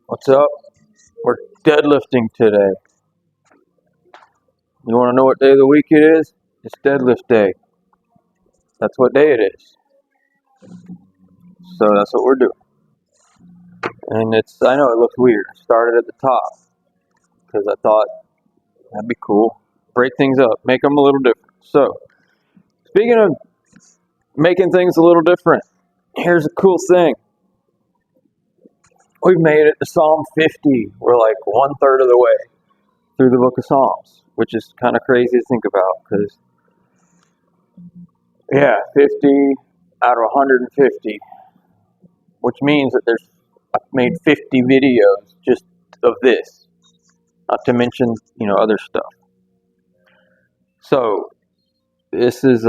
What's up? We're deadlifting today. You want to know what day of the week it is? It's deadlift day. That's what day it is. So that's what we're doing. And I know it looks weird. I started at the top because I thought that'd be cool. Break things up, make them a little different. So, speaking of making things a little different, here's a cool thing. We've made it to Psalm 50. We're like 1/3 of the way through the book of Psalms, which is kind of crazy to think about because, 50 out of 150, which means that I've made 50 videos just of this, not to mention, other stuff. So, this is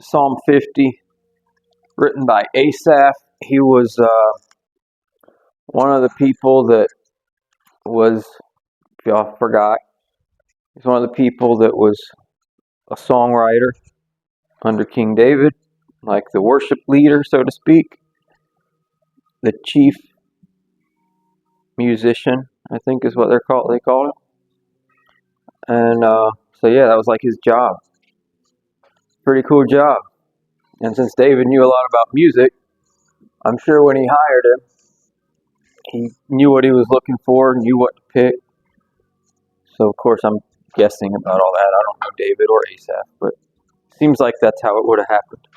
Psalm 50, written by Asaph. He was one of the people that was, if y'all forgot, he's one of the people that was a songwriter under King David, like the worship leader, so to speak, the chief musician, I think is what they call it. And that was like his job. Pretty cool job. And since David knew a lot about music, I'm sure when he hired him, he knew what he was looking for, knew what to pick. So, of course, I'm guessing about all that. I don't know David or Asaph, but it seems like that's how it would have happened.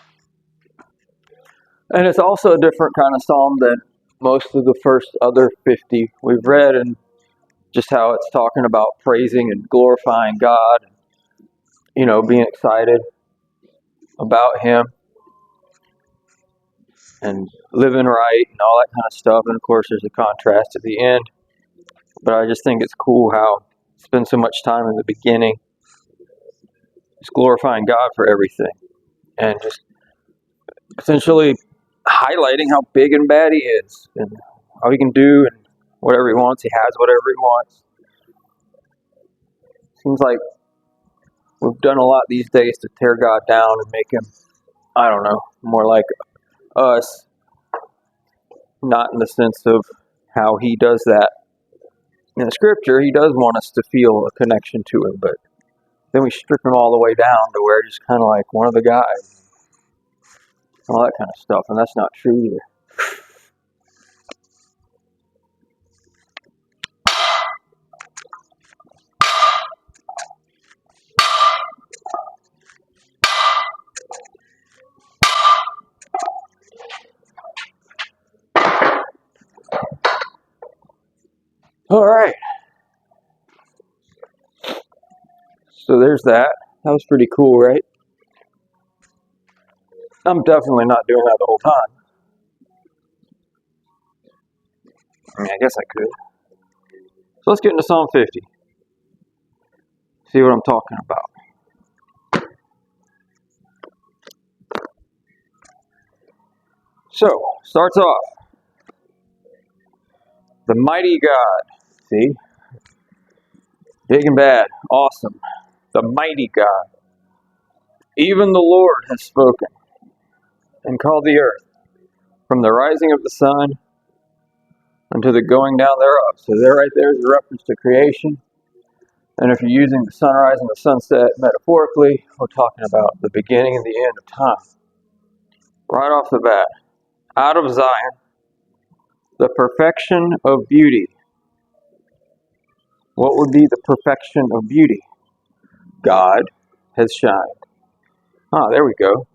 And it's also a different kind of psalm than most of the first other 50 we've read, and just how it's talking about praising and glorifying God, and, being excited about Him and living right and all that kind of stuff. And of course, there's a contrast at the end. But I just think it's cool how he spends so much time in the beginning just glorifying God for everything and just essentially highlighting how big and bad He is and how He can do and whatever He wants. He has whatever He wants. Seems like we've done a lot these days to tear God down and make Him, I don't know, more like us. Not in the sense of how He does that. In the scripture, He does want us to feel a connection to Him, but then we strip Him all the way down to where He's kind of like one of the guys. All that kind of stuff, and that's not true either. All right. So there's that. That was pretty cool, right? I'm definitely not doing that the whole time. I guess I could. So let's get into Psalm 50. See what I'm talking about. So, starts off. The mighty God. See? Big and bad. Awesome. The mighty God. Even the Lord has spoken and called the earth from the rising of the sun unto the going down thereof. So right there is a reference to creation. And if you're using the sunrise and the sunset metaphorically, we're talking about the beginning and the end of time. Right off the bat, out of Zion, the perfection of beauty. What would be the perfection of beauty? God has shined. There we go.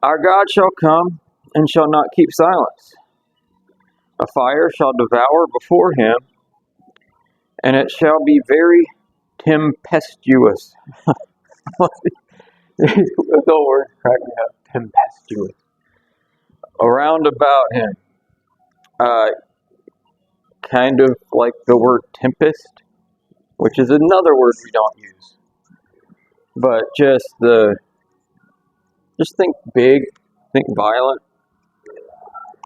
Our God shall come and shall not keep silence. A fire shall devour before Him, and it shall be very tempestuous. The word crack me up. Tempestuous. Around about Him. Kind of like the word tempest, which is another word we don't use. But just think big, think violent.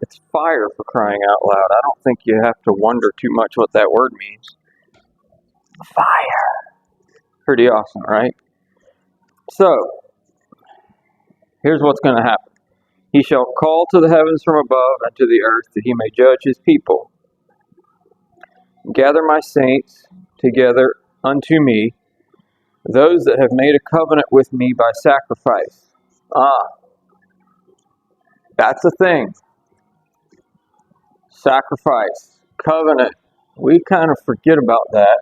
It's fire, for crying out loud. I don't think you have to wonder too much what that word means. Fire. Pretty awesome, right? So, here's what's going to happen. He shall call to the heavens from above and to the earth, that he may judge his people. Gather my saints together unto me, those that have made a covenant with me by sacrifice. That's the thing. Sacrifice, covenant. We kind of forget about that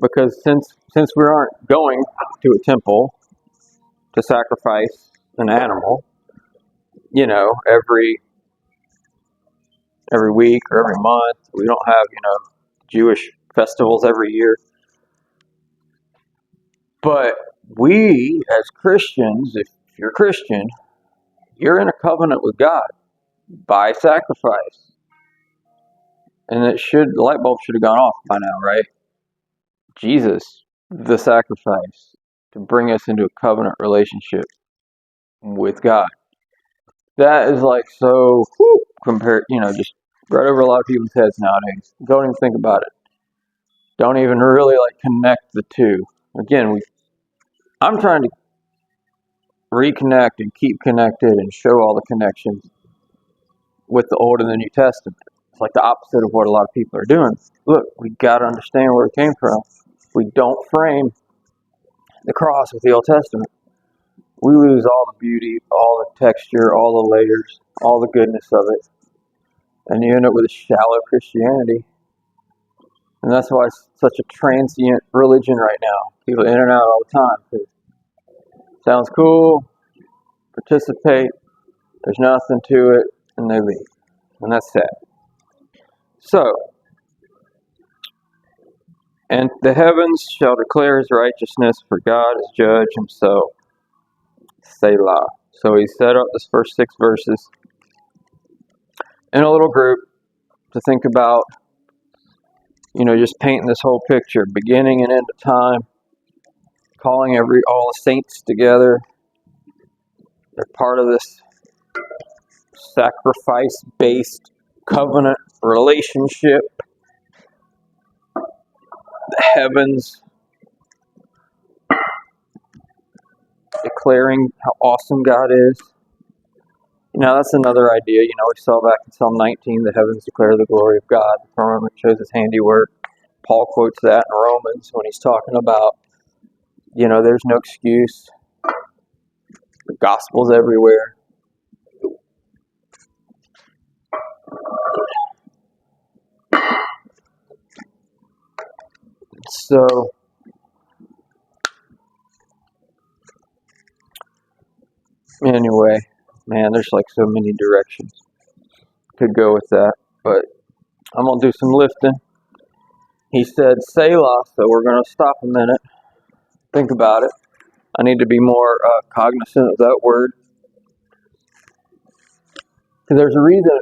because since we aren't going to a temple to sacrifice an animal, every week or every month, we don't have Jewish festivals every year. But we as Christians, if you're Christian, you're in a covenant with God by sacrifice. And the light bulb should have gone off by now, right? Jesus, the sacrifice to bring us into a covenant relationship with God. That is like so compared, just right over a lot of people's heads nowadays. Don't even think about it. Don't even really connect the two. Again, I'm trying to reconnect and keep connected and show all the connections with the Old and the New Testament. It's like the opposite of what a lot of people are doing. Look, we got to understand where it came from. We don't frame the cross with the Old Testament. We lose all the beauty, all the texture, all the layers, all the goodness of it. And you end up with a shallow Christianity. And that's why it's such a transient religion right now. People in and out all the time. Sounds cool, participate, there's nothing to it, and they leave. And that's sad. So, and the heavens shall declare his righteousness, for God is judge himself. Selah. So he set up this first 6 verses in a little group to think about, just painting this whole picture, beginning and end of time, calling all the saints together. They're part of this sacrifice-based covenant relationship. The heavens declaring how awesome God is. That's another idea. We saw back in Psalm 19, the heavens declare the glory of God. The firmament shows his handiwork. Paul quotes that in Romans when he's talking about, there's no excuse. The gospel's everywhere. So, anyway, man, there's so many directions could go with that, but I'm going to do some lifting. He said Selah, so we're going to stop a minute, think about it. I need to be more cognizant of that word. Because there's a reason,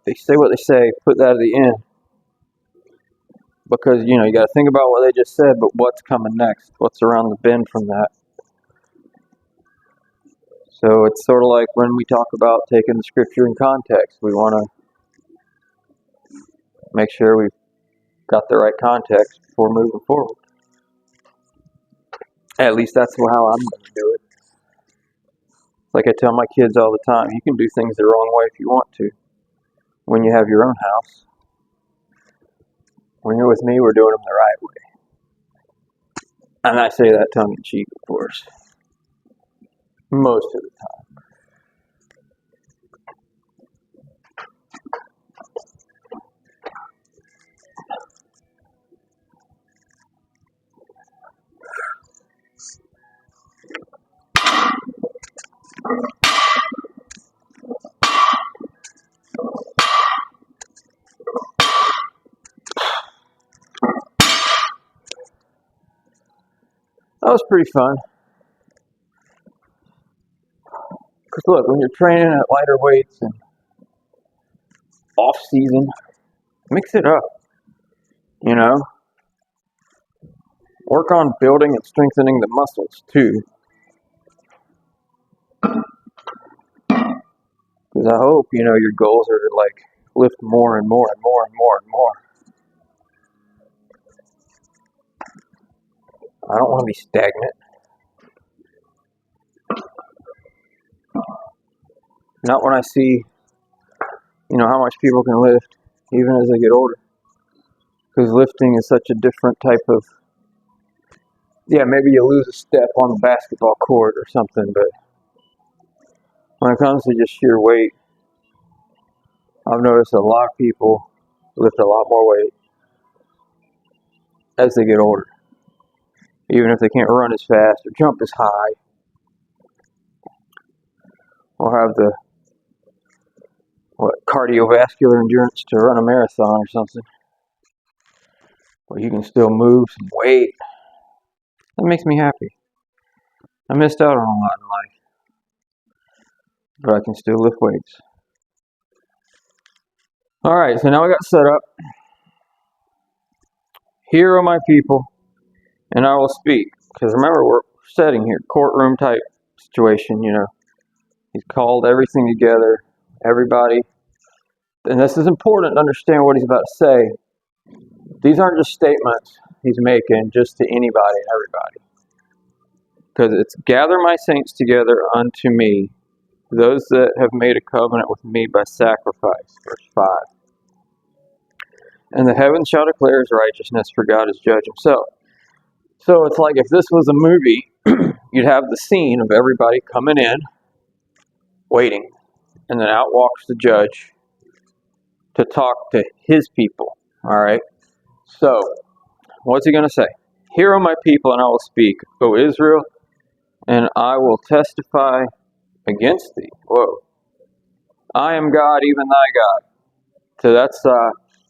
they say what they say, put that at the end. Because, you got to think about what they just said, but what's coming next? What's around the bend from that? So it's sort of like when we talk about taking the scripture in context. We want to make sure we've got the right context before moving forward. At least that's how I'm going to do it. Like I tell my kids all the time, you can do things the wrong way if you want to. When you have your own house. When you're with me, we're doing them the right way. And I say that tongue in cheek, of course. Most of the time. That was pretty fun. Because look, when you're training at lighter weights and off season, mix it up. Work on building and strengthening the muscles too. Because I hope, your goals are to lift more and more and more and more and more. I don't want to be stagnant. Not when I see, how much people can lift, even as they get older. Because lifting is such a different type of, maybe you lose a step on the basketball court or something, but when it comes to just sheer weight, I've noticed a lot of people lift a lot more weight as they get older. Even if they can't run as fast or jump as high, or have the cardiovascular endurance to run a marathon or something, but you can still move some weight. That makes me happy. I missed out on a lot in life, but I can still lift weights. All right, so now we got set up. Hear, O my people, and I will speak. Because remember, we're setting here, courtroom type situation. He's called everything together, everybody. And this is important to understand what he's about to say. These aren't just statements he's making just to anybody and everybody. Because it's gather my saints together unto me, those that have made a covenant with me by sacrifice. Verse 5. And the heavens shall declare his righteousness, for God is judge himself. So it's like if this was a movie, you'd have the scene of everybody coming in, waiting, and then out walks the judge to talk to his people. All right? So, what's he going to say? Hear, O my people, and I will speak, O Israel, and I will testify against thee. Whoa. I am God, even thy God. So that's,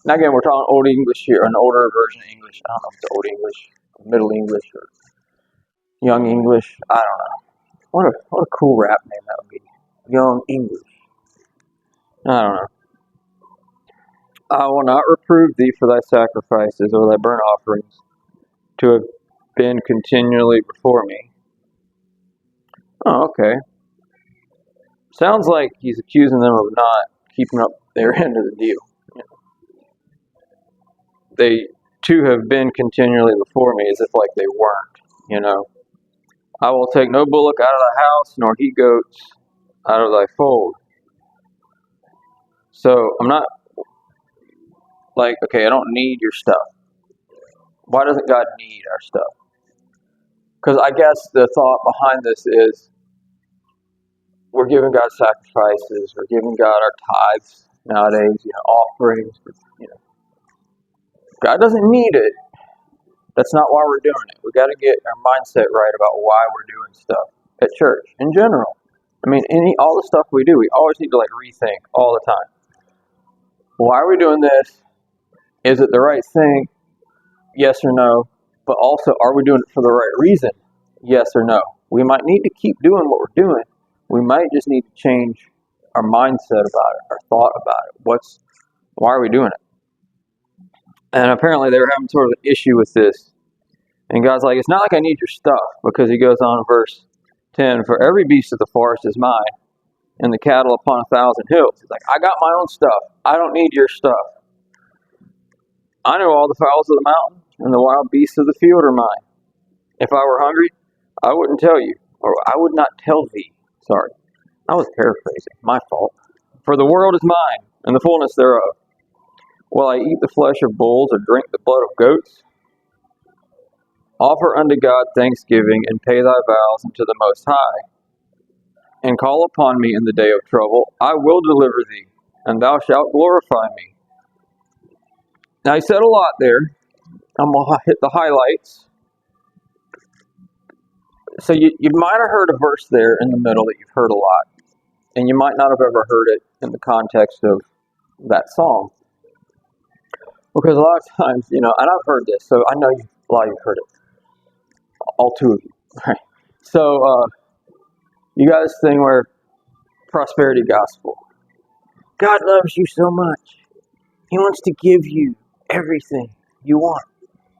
now again, we're talking Old English here, an older version of English. I don't know if it's Old English, Middle English, or Young English. I don't know. What a cool rap name that would be. Young English. I don't know. I will not reprove thee for thy sacrifices or thy burnt offerings to have been continually before me. Oh, okay. Sounds like he's accusing them of not keeping up their end of the deal. They too have been continually before me as if like they weren't. I will take no bullock out of thy house, nor he goats out of thy fold. So I'm not like, okay, I don't need your stuff. Why doesn't God need our stuff? Because I guess the thought behind this is we're giving God sacrifices, we're giving God our tithes nowadays, offerings. God doesn't need it. That's not why we're doing it. We got to get our mindset right about why we're doing stuff at church in general. I mean, all the stuff we do, we always need to rethink all the time. Why are we doing this? Is it the right thing? Yes or no. But also, are we doing it for the right reason? Yes or no. We might need to keep doing what we're doing. We might just need to change our mindset about it, our thought about it. Why are we doing it? And apparently they were having sort of an issue with this. And God's like, it's not like I need your stuff, because he goes on in verse 10, for every beast of the forest is mine, and the cattle upon 1,000 hills. He's like, I got my own stuff. I don't need your stuff. I know all the fowls of the mountain, and the wild beasts of the field are mine. If I were hungry, I wouldn't tell you, or I would not tell thee. Sorry, I was paraphrasing. My fault. For the world is mine, and the fullness thereof. Will I eat the flesh of bulls, or drink the blood of goats? Offer unto God thanksgiving, and pay thy vows unto the Most High, and call upon me in the day of trouble. I will deliver thee, and thou shalt glorify me. Now, he said a lot there. I'm going to hit the highlights. So you might have heard a verse there in the middle that you've heard a lot, and you might not have ever heard it in the context of that psalm. Because a lot of times, and I've heard this, so I know a lot of you heard it. All two of you. Right? So, you got this thing where prosperity gospel. God loves you so much. He wants to give you everything you want.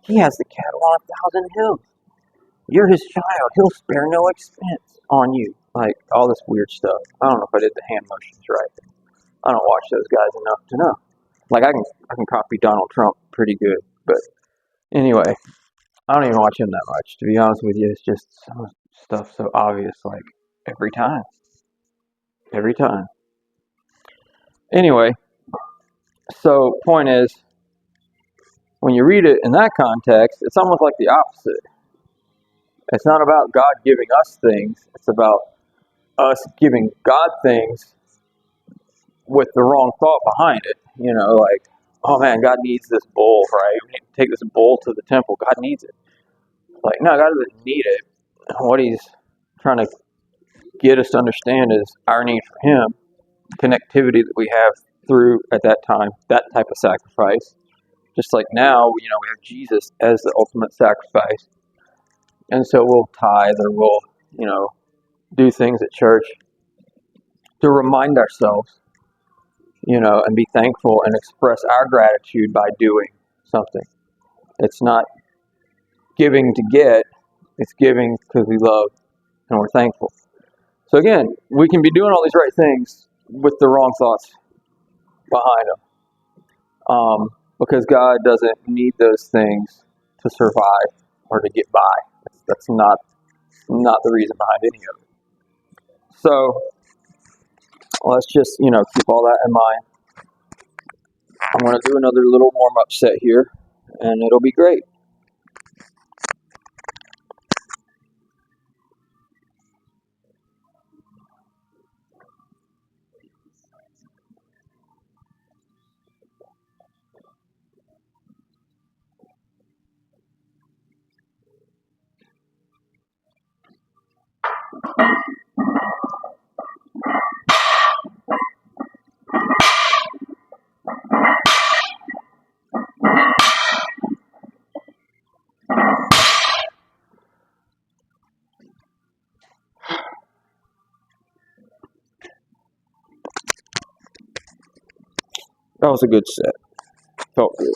He has the cattle on 1,000 hills. You're his child. He'll spare no expense on you. Like, all this weird stuff. I don't know if I did the hand motions right. I don't watch those guys enough to know. Like, I can copy Donald Trump pretty good. But anyway, I don't even watch him that much. To be honest with you, it's just some stuff so obvious, like, every time. Every time. Anyway, so point is, when you read it in that context, it's almost like the opposite. It's not about God giving us things. It's about us giving God things with the wrong thought behind it. Like, oh man, God needs this bull, right? We need to take this bull to the temple. God needs it. Like, no, God doesn't need it. What he's trying to get us to understand is our need for him, connectivity that we have through, at that time, that type of sacrifice. Just like now, we have Jesus as the ultimate sacrifice. And so we'll tithe, or we'll, do things at church to remind ourselves, and be thankful and express our gratitude by doing something. It's not giving to get, it's giving because we love and we're thankful. So again, we can be doing all these right things with the wrong thoughts behind them. Because God doesn't need those things to survive or to get by. That's not the reason behind any of it. So let's just, keep all that in mind. I'm going to do another little warm-up set here, and it'll be great. That was a good set. Felt good.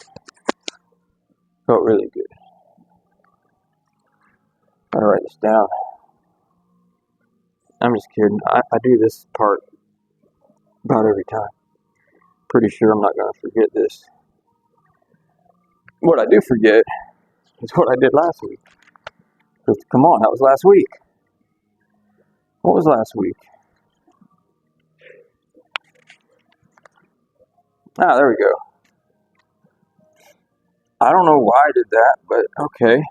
Felt really good. Gotta write this down. I'm just kidding. I do this part about every time. Pretty sure I'm not going to forget this. What I do forget is what I did last week. Because, come on, that was last week. What was last week? Ah, there we go. I don't know why I did that, but okay.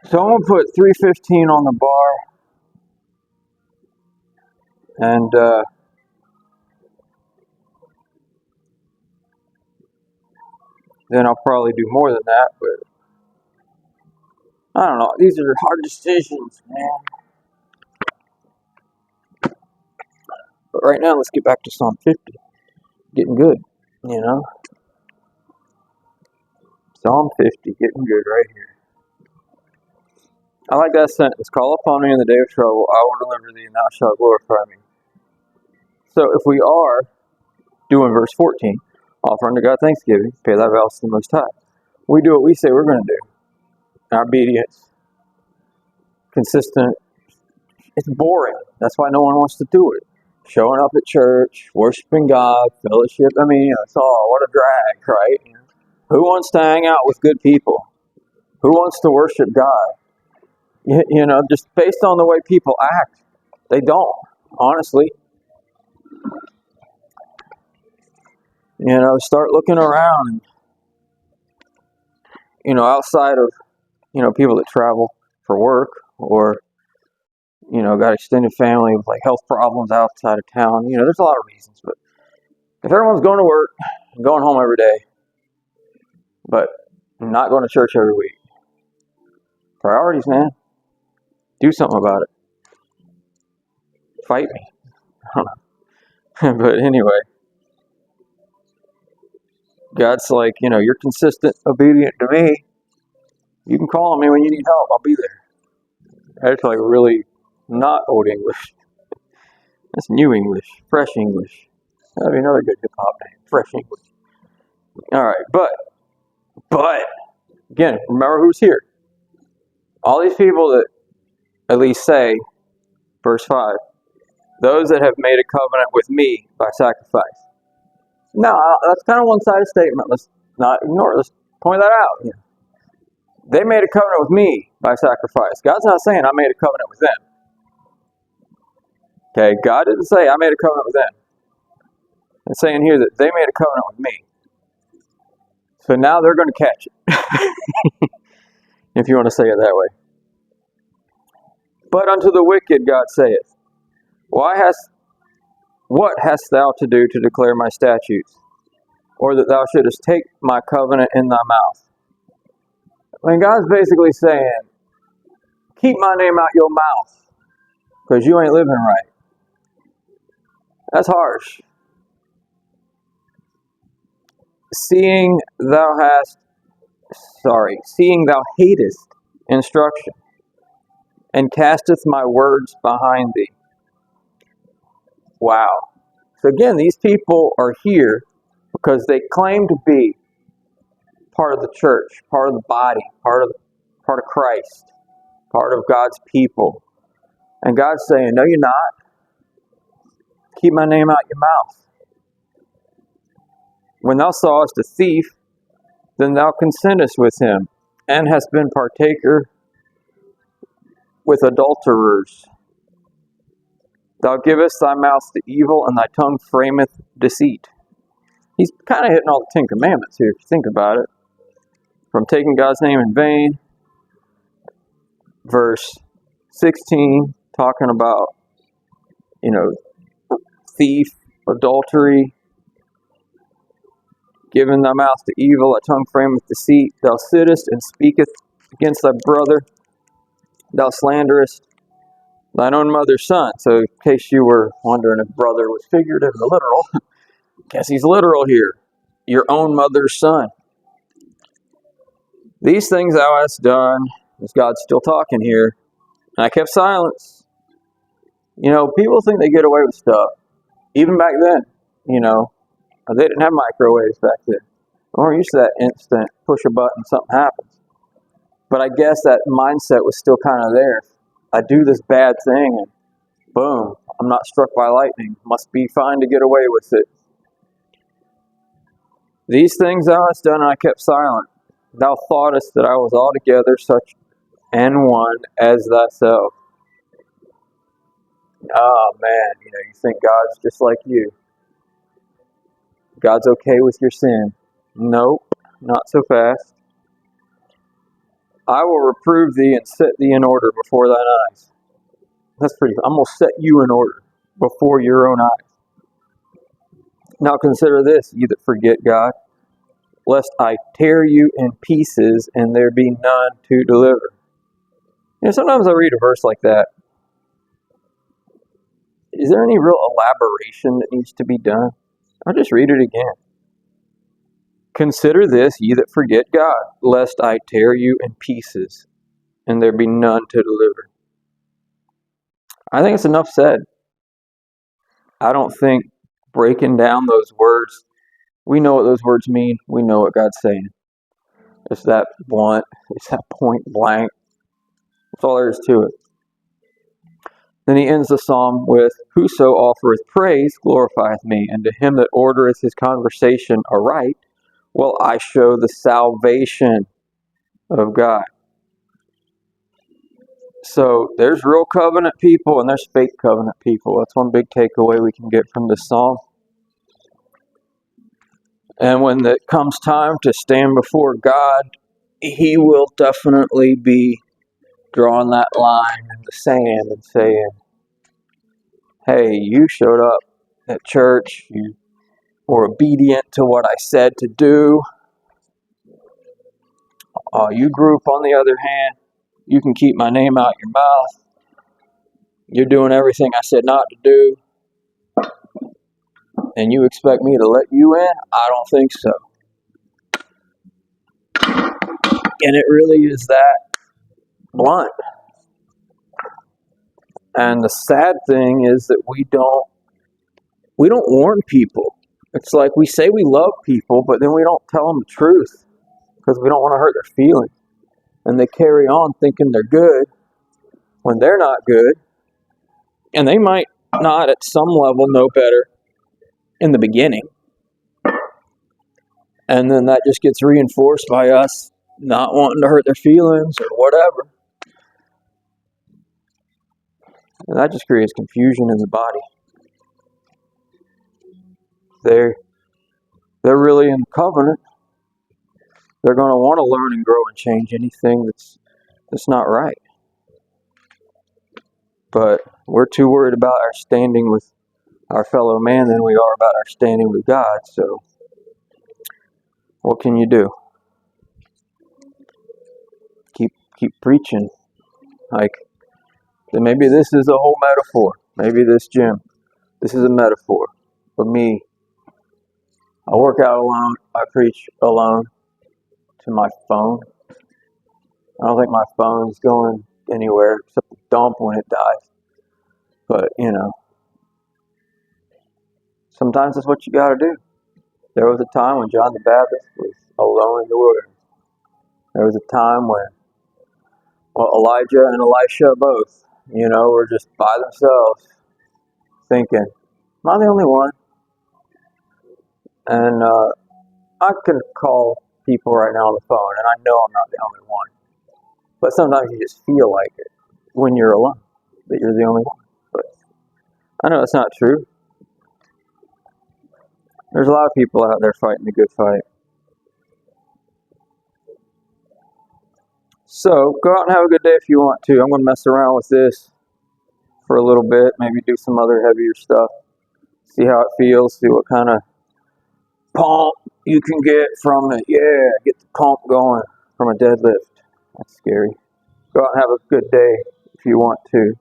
So I'm going to put 315 on the bar. And then I'll probably do more than that, but I don't know. These are hard decisions, man. But right now, let's get back to Psalm 50. Getting good, Psalm 50, getting good right here. I like that sentence. Call upon me in the day of trouble. I will deliver thee, and thou shalt glorify me. So if we are doing verse 14, offer unto God thanksgiving, pay thy vows to the Most High. We do what we say we're going to do. Our obedience, consistent. It's boring. That's why no one wants to do it. Showing up at church, worshiping God, fellowship. I mean, it's all, what a drag, right? Who wants to hang out with good people? Who wants to worship God? Just based on the way people act, they don't, honestly. Start looking around, outside of, people that travel for work, or, got extended family with like health problems outside of town. There's a lot of reasons, but if everyone's going to work and going home every day, but not going to church every week, priorities, man. Do something about it. Fight me. I don't know. But anyway, God's like, you're consistent, obedient to me. You can call on me when you need help. I'll be there. That's like really not old English. That's new English. Fresh English. That'd be another good hip-hop name. Fresh English. All right, but, again, remember who's here. All these people that at least say, verse 5, those that have made a covenant with me by sacrifice. No, that's kind of one-sided statement. Let's not ignore it. Let's point that out. They made a covenant with me by sacrifice. God's not saying I made a covenant with them. Okay, God didn't say, I made a covenant with them. It's saying here that they made a covenant with me. So now they're going to catch it. If you want to say it that way. But unto the wicked God saith, what hast thou to do to declare my statutes? Or that thou shouldest take my covenant in thy mouth? I mean, God's basically saying, keep my name out your mouth, because you ain't living right. That's harsh. Seeing thou hatest instruction, and casteth my words behind thee. Wow. So again, these people are here because they claim to be part of the church, part of the body, part of Christ, part of God's people. And God's saying, no, you're not. Keep my name out your mouth. When thou sawest a thief, then thou consentest with him, and hast been partaker with adulterers. Thou givest thy mouth to evil, and thy tongue frameth deceit. He's kind of hitting all the Ten Commandments here, if you think about it. From taking God's name in vain, verse 16, talking about, thief, adultery, giving thy mouth to evil, thy tongue frameth deceit. Thou sittest and speakest against thy brother. Thou slanderest thine own mother's son. So in case you were wondering if brother was figurative or literal, guess he's literal here. Your own mother's son. These things thou hast done, as God's still talking here, and I kept silence. People think they get away with stuff. Even back then, they didn't have microwaves back then. We're used to that instant push a button, something happens. But I guess that mindset was still kind of there. I do this bad thing and boom, I'm not struck by lightning. Must be fine to get away with it. These things thou hast done, and I kept silent. Thou thoughtest that I was altogether such an one as thyself. Oh man, you think God's just like you. God's okay with your sin. Nope, not so fast. I will reprove thee and set thee in order before thine eyes. That's pretty. I'm going to set you in order before your own eyes. Now consider this, you that forget God, lest I tear you in pieces and there be none to deliver. Sometimes I read a verse like that. Is there any real elaboration that needs to be done? I'll just read it again. Consider this, ye that forget God, lest I tear you in pieces and there be none to deliver. I think it's enough said. I don't think breaking down those words, we know what those words mean. We know what God's saying. It's that blunt. It's that point blank. That's all there is to it. Then he ends the psalm with, whoso offereth praise glorifieth me, and to him that ordereth his conversation aright will I show the salvation of God. So there's real covenant people and there's fake covenant people. That's one big takeaway we can get from this psalm. And when it comes time to stand before God, he will definitely be drawing that line in the sand and saying, hey, you showed up at church, you were obedient to what I said to do. You group, on the other hand, you can keep my name out your mouth. You're doing everything I said not to do. And you expect me to let you in? I don't think so. And it really is that blunt. And the sad thing is that we don't warn people. It's like we say we love people, but then we don't tell them the truth because we don't want to hurt their feelings. And they carry on thinking they're good when they're not good. And they might not at some level know better in the beginning. And then that just gets reinforced by us not wanting to hurt their feelings or whatever. And that just creates confusion in the body. They're really in the covenant. They're going to want to learn and grow and change anything that's not right. But we're too worried about our standing with our fellow man than we are about our standing with God. So what can you do? Keep preaching. Like, maybe this is a whole metaphor. Maybe this is a metaphor. But me, I work out alone. I preach alone to my phone. I don't think my phone's going anywhere except to dump when it dies. But, sometimes that's what you got to do. There was a time when John the Baptist was alone in the wilderness. There was a time when Elijah and Elisha both, were just by themselves thinking, am I the only one? And I can call people right now on the phone, and I know I'm not the only one. But sometimes you just feel like it when you're alone, that you're the only one. But I know it's not true. There's a lot of people out there fighting the good fight. So go out and have a good day if you want to. I'm going to mess around with this for a little bit, maybe do some other heavier stuff, see how it feels, see what kind of pump you can get from it. Yeah, get the pump going from a deadlift. That's scary. Go out and have a good day if you want to.